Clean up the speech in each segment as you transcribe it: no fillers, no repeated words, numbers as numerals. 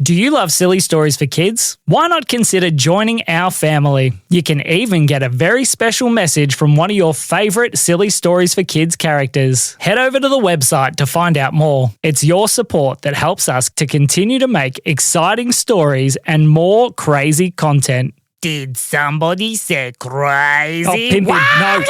Do you love silly stories for kids? Why not consider joining our family? You can even get a very special message from one of your favourite Silly Stories for Kids characters. Head over to the website to find out more. It's your support that helps us to continue to make exciting stories and more crazy content. Did somebody say crazy? Oh, Pimpin, no.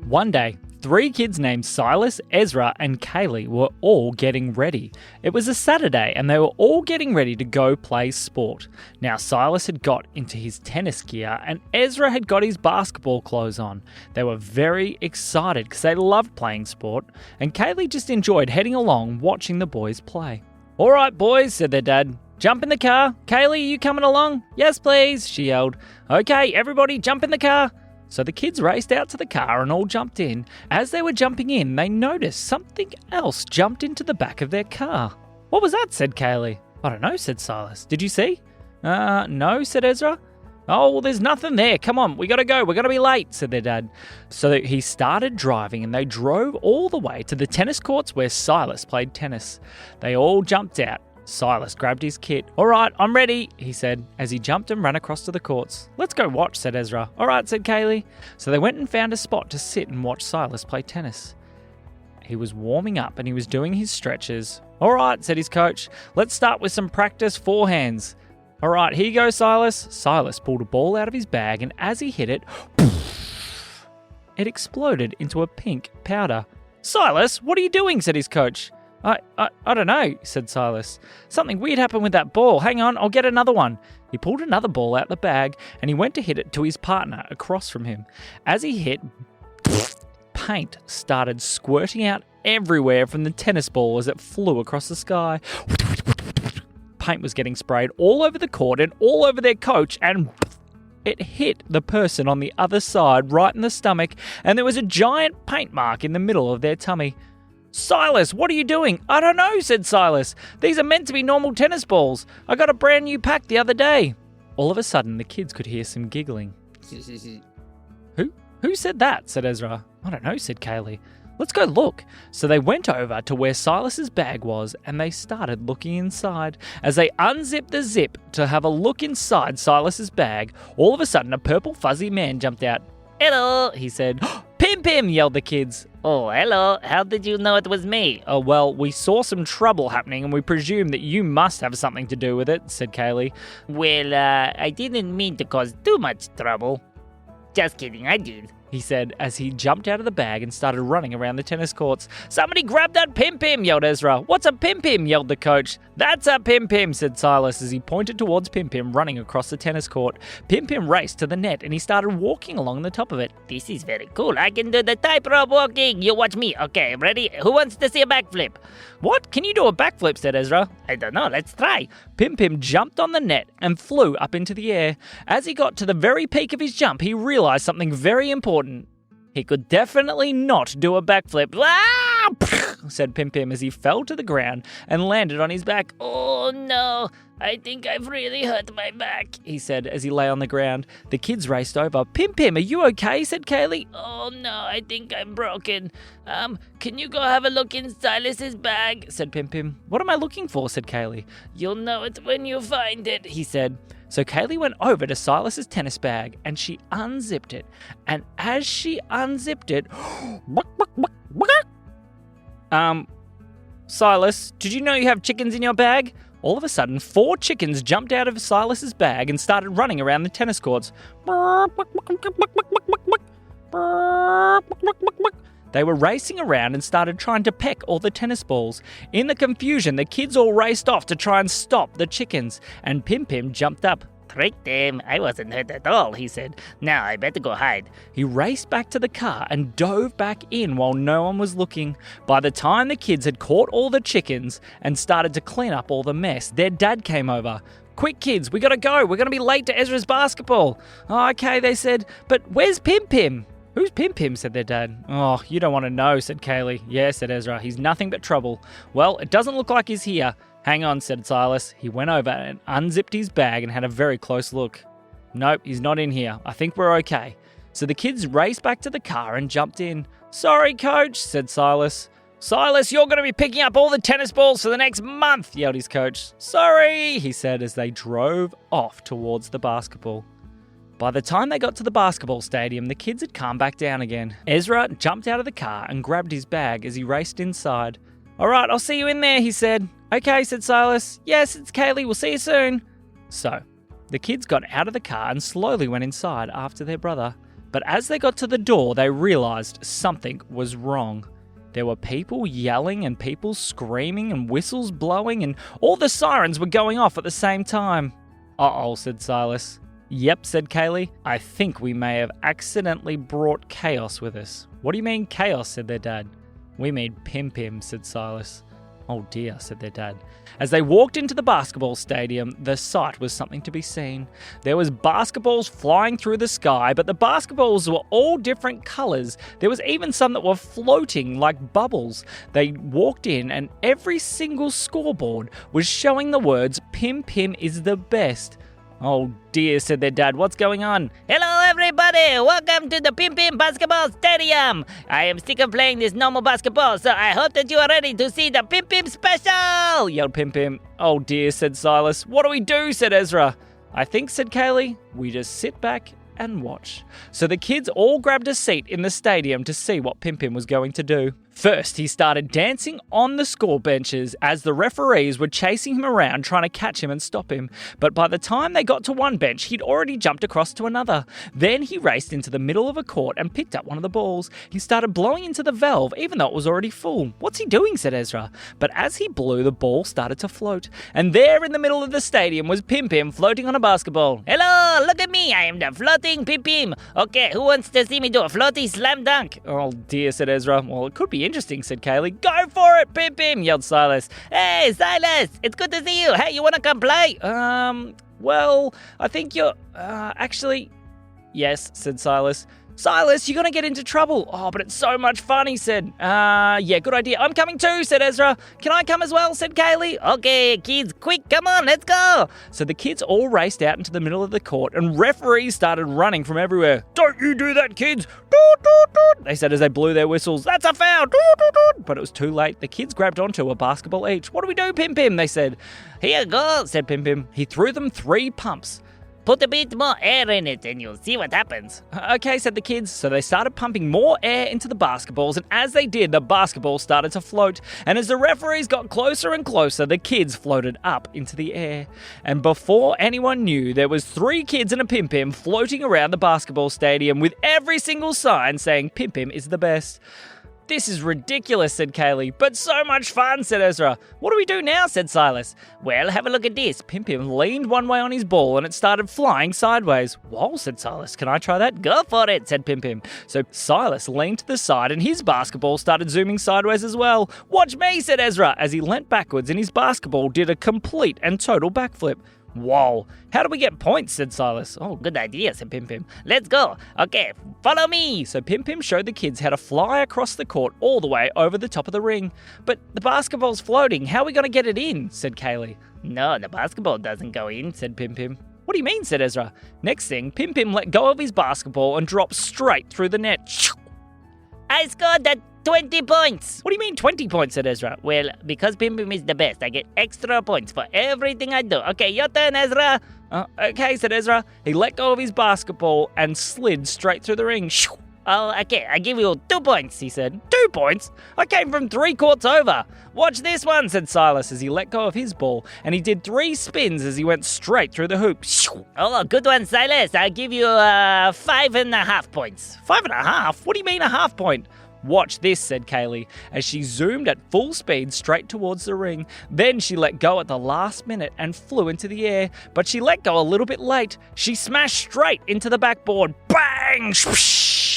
One day, 3 kids named Silas, Ezra, and Kaylee were all getting ready. It was a Saturday and they were all getting ready to go play sport. Now, Silas had got into his tennis gear and Ezra had got his basketball clothes on. They were very excited because they loved playing sport, and Kaylee just enjoyed heading along watching the boys play. "All right, boys," said their dad. "Jump in the car. Kaylee, are you coming along?" "Yes, please," she yelled. "Okay, everybody jump in the car." So the kids raced out to the car and all jumped in. As they were jumping in, they noticed something else jumped into the back of their car. "What was that?" said Kaylee. "I don't know," said Silas. "Did you see?" No," said Ezra. "Oh, well, there's nothing there. Come on, we gotta go. We're gonna be late," said their dad. So he started driving and they drove all the way to the tennis courts where Silas played tennis. They all jumped out. Silas grabbed his kit. "All right, I'm ready," he said, as he jumped and ran across to the courts. "Let's go watch," said Ezra. "All right," said Kaylee. So they went and found a spot to sit and watch Silas play tennis. He was warming up and he was doing his stretches. "All right," said his coach. "Let's start with some practice forehands." "All right, here you go, Silas." Silas pulled a ball out of his bag and as he hit it, it exploded into a pink powder. "Silas, what are you doing?" said his coach. I don't know," said Silas. "Something weird happened with that ball. Hang on, I'll get another one." He pulled another ball out the bag and he went to hit it to his partner across from him. As he hit, paint started squirting out everywhere from the tennis ball as it flew across the sky. Paint was getting sprayed all over the court and all over their coach, and it hit the person on the other side right in the stomach, and there was a giant paint mark in the middle of their tummy. "Silas, what are you doing?" "I don't know," said Silas. "These are meant to be normal tennis balls. I got a brand new pack the other day." All of a sudden, the kids could hear some giggling. Who said that?" said Ezra. "I don't know," said Kaylee. "Let's go look." So they went over to where Silas's bag was and they started looking inside. As they unzipped the zip to have a look inside Silas's bag, all of a sudden a purple fuzzy man jumped out. "Hello," he said. "Pim," yelled the kids. Oh, hello. How did you know it was me? "Oh, well, we saw some trouble happening and we presume that you must have something to do with it," said Kaylee. Well, I didn't mean to cause too much trouble. Just kidding, I did," he said as he jumped out of the bag and started running around the tennis courts. "Somebody grab that Pim," yelled Ezra. "What's a Pim," yelled the coach. "That's a Pim," said Silas as he pointed towards Pim running across the tennis court. Pim raced to the net and he started walking along the top of it. "This is very cool. I can do the tightrope walking. You watch me. Okay, ready? Who wants to see a backflip?" "What? Can you do a backflip?" said Ezra. "I don't know. Let's try." Pim jumped on the net and flew up into the air. As he got to the very peak of his jump, he realized something very important. He could definitely not do a backflip. "Ah!" said Pim as he fell to the ground and landed on his back. "Oh no, I think I've really hurt my back," he said as he lay on the ground. The kids raced over. Pim, are you okay?" said Kaylee. "Oh no, I think I'm broken. Can you go have a look in Silas's bag?" said Pim. "What am I looking for?" said Kaylee. "You'll know it when you find it," he said. So Kaylee went over to Silas's tennis bag and she unzipped it. And as she unzipped it, Silas, did you know you have chickens in your bag? All of a sudden, 4 chickens jumped out of Silas's bag and started running around the tennis courts. They were racing around and started trying to peck all the tennis balls. In the confusion, the kids all raced off to try and stop the chickens, and Pim jumped up. "Tricked them. I wasn't hurt at all," he said. "Now I better go hide." He raced back to the car and dove back in while no one was looking. By the time the kids had caught all the chickens and started to clean up all the mess, their dad came over. "Quick, kids, we gotta go. We're gonna be late to Ezra's basketball." "Oh, okay," they said. "But where's Pim?" "Who's Pim?" said their dad. "Oh, you don't want to know," said Kaylee. "Yeah," said Ezra. "He's nothing but trouble." "Well, it doesn't look like he's here." "Hang on," said Silas. He went over and unzipped his bag and had a very close look. "Nope, he's not in here. I think we're okay." So the kids raced back to the car and jumped in. "Sorry, coach," said Silas. "Silas, you're going to be picking up all the tennis balls for the next month," yelled his coach. "Sorry," he said as they drove off towards the basketball. By the time they got to the basketball stadium, the kids had calmed back down again. Ezra jumped out of the car and grabbed his bag as he raced inside. "All right, I'll see you in there," he said. "Okay," said Silas. "Yes, it's Kaylee. We'll see you soon." So, the kids got out of the car and slowly went inside after their brother. But as they got to the door, they realised something was wrong. There were people yelling and people screaming and whistles blowing and all the sirens were going off at the same time. "Uh-oh," said Silas. "Yep," said Kaylee. "I think we may have accidentally brought chaos with us." "What do you mean chaos?" said their dad. "We mean Pim Pim," said Silas. "Oh dear," said their dad. As they walked into the basketball stadium, the sight was something to be seen. There was basketballs flying through the sky, but the basketballs were all different colours. There was even some that were floating like bubbles. They walked in and every single scoreboard was showing the words, "Pim Pim is the best." "Oh dear," said their dad. "What's going on?" Hello, everybody. Welcome to the Pim Pim Basketball Stadium. I am sick of playing this normal basketball, so I hope that you are ready to see the Pim Pim Special, yelled Pim Pim. "Oh dear," said Silas. "What do we do?" said Ezra. "I think," said Kaylee, "we just sit back and watch." So the kids all grabbed a seat in the stadium to see what Pim Pim was going to do. First, he started dancing on the score benches as the referees were chasing him around trying to catch him and stop him. But by the time they got to one bench, he'd already jumped across to another. Then he raced into the middle of a court and picked up one of the balls. He started blowing into the valve, even though it was already full. "What's he doing?" said Ezra. But as he blew, the ball started to float. And there in the middle of the stadium was Pim Pim floating on a basketball. Hello, look at me. I am the floating Pim Pim. Okay, who wants to see me do a floaty slam dunk? "Oh dear," said Ezra. "Well, it could be interesting," said Kaylee. "Go for it, Pim Pim," yelled Silas. Hey, Silas, it's good to see you. Hey, you want to come play? Well, I think you're, actually... "Yes," said Silas. "Silas, you're going to get into trouble." "Oh, but it's so much fun," he said. Yeah, good idea. "I'm coming too," said Ezra. "Can I come as well?" said Kaylee. Okay, kids, quick, come on, let's go. So the kids all raced out into the middle of the court and referees started running from everywhere. "Don't you do that, kids!" "Doot, doot, doot," they said as they blew their whistles. "That's a foul!" "Doot, doot, doot." But it was too late. The kids grabbed onto a basketball each. "What do we do, Pim Pim?" they said. "Here you go," said Pim Pim. He threw them 3 pumps. "Put a bit more air in it and you'll see what happens." "Okay," said the kids. So they started pumping more air into the basketballs, and as they did, the basketball started to float. And as the referees got closer and closer, the kids floated up into the air. And before anyone knew, there was 3 kids and a Pim Pim floating around the basketball stadium with every single sign saying Pim Pim is the best. "This is ridiculous," said Kaylee. "But so much fun," said Ezra. "What do we do now?" said Silas. "Well, have a look at this." Pim Pim leaned one way on his ball and it started flying sideways. "Whoa," said Silas. "Can I try that?" "Go for it," said Pim Pim. So Silas leaned to the side and his basketball started zooming sideways as well. "Watch me," said Ezra, as he leant backwards and his basketball did a complete and total backflip. "Whoa, how do we get points?" said Silas. "Oh, good idea," said Pim Pim. "Let's go. Okay, follow me." So Pim Pim showed the kids how to fly across the court all the way over the top of the ring. "But the basketball's floating. How are we going to get it in?" said Kaylee. "No, the basketball doesn't go in," said Pim Pim. "What do you mean?" said Ezra. Next thing, Pim Pim let go of his basketball and dropped straight through the net. "I scored that 20 points. "What do you mean 20 points?" said Ezra. "Well, because Pim Pim is the best, I get extra points for everything I do. Okay, your turn, Ezra." Okay, said Ezra. He let go of his basketball and slid straight through the ring. "Oh, okay, I give you 2 points," he said. 2 points? I came from 3 courts over. "Watch this one," said Silas as he let go of his ball, and he did 3 spins as he went straight through the hoop. "Oh, good one, Silas. I'll give you 5.5 points. 5.5? What do you mean a half point? "Watch this," said Kaylee, as she zoomed at full speed straight towards the ring. Then she let go at the last minute and flew into the air, but she let go a little bit late. She smashed straight into the backboard. Bang!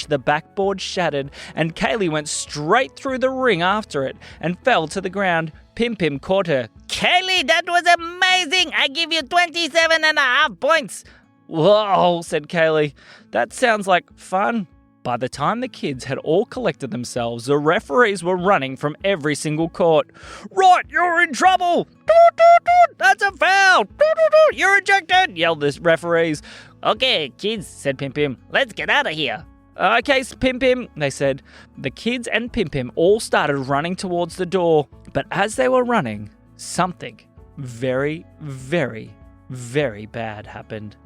The backboard shattered, and Kaylee went straight through the ring after it and fell to the ground. Pim Pim caught her. "Kaylee, that was amazing. I give you 27.5 points. "Whoa," said Kaylee. "That sounds like fun." By the time the kids had all collected themselves, the referees were running from every single court. "Right, you're in trouble! Doot, doot, doot. That's a foul! Doot, doot, doot. You're ejected!" yelled the referees. Okay, kids, said Pim Pim, let's get out of here. Okay, Pim Pim, they said. The kids and Pim Pim all started running towards the door, but as they were running, something very, very, very bad happened.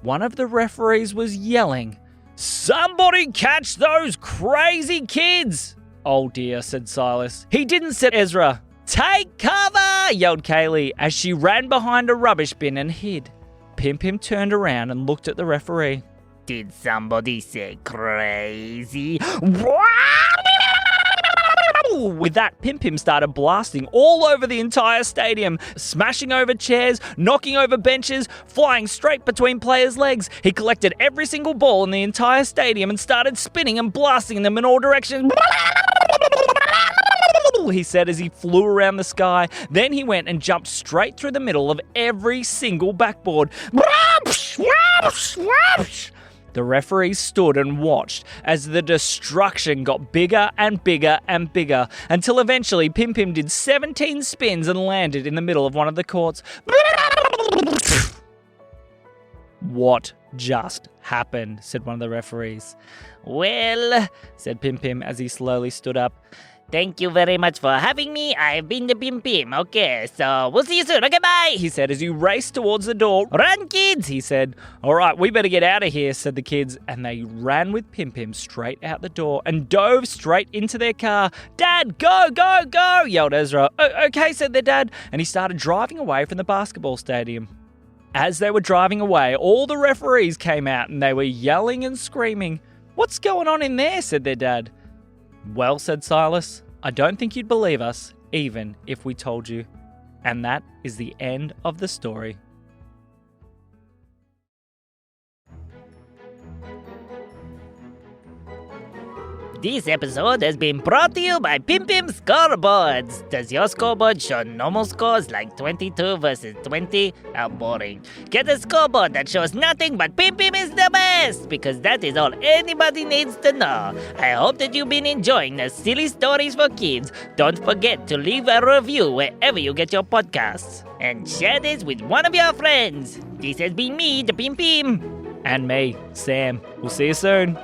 One of the referees was yelling, "Somebody catch those crazy kids!" "Oh dear," said Silas. "He didn't," said Ezra. "Take cover!" yelled Kaylee as she ran behind a rubbish bin and hid. Pim Pim turned around and looked at the referee. Did somebody say crazy? With that, Pim Pim started blasting all over the entire stadium, smashing over chairs, knocking over benches, flying straight between players' legs. He collected every single ball in the entire stadium and started spinning and blasting them in all directions. He said as he flew around the sky. Then he went and jumped straight through the middle of every single backboard. The referee stood and watched as the destruction got bigger and bigger and bigger until eventually Pim Pim did 17 spins and landed in the middle of one of the courts. "What just happened?" said one of the referees. Well, Said Pim Pim as he slowly stood up. thank you very much for having me. I've been the Pim Pim. Okay, so we'll see you soon. Okay, bye. He said as he raced towards the door. Run, kids. He said. "All right, we better get out of here," said the kids, and they ran with Pim Pim straight out the door and dove straight into their car. "Dad, go, go, go!" yelled Ezra. "Okay," said their dad, and he started driving away from the basketball stadium. As they were driving away, all the referees came out and they were yelling and screaming. "What's going on in there?" said their dad. "Well," said Silas, "I don't think you'd believe us, even if we told you." And that is the end of the story. This episode has been brought to you by Pim Pim Scoreboards. Does your scoreboard show normal scores like 22 versus 20? How boring. Get a scoreboard that shows nothing but Pim Pim is the best, because that is all anybody needs to know. I hope that you've been enjoying the silly stories for kids. Don't forget to leave a review wherever you get your podcasts. And share this with one of your friends. This has been me, the Pim Pim. And me, Sam. We'll see you soon.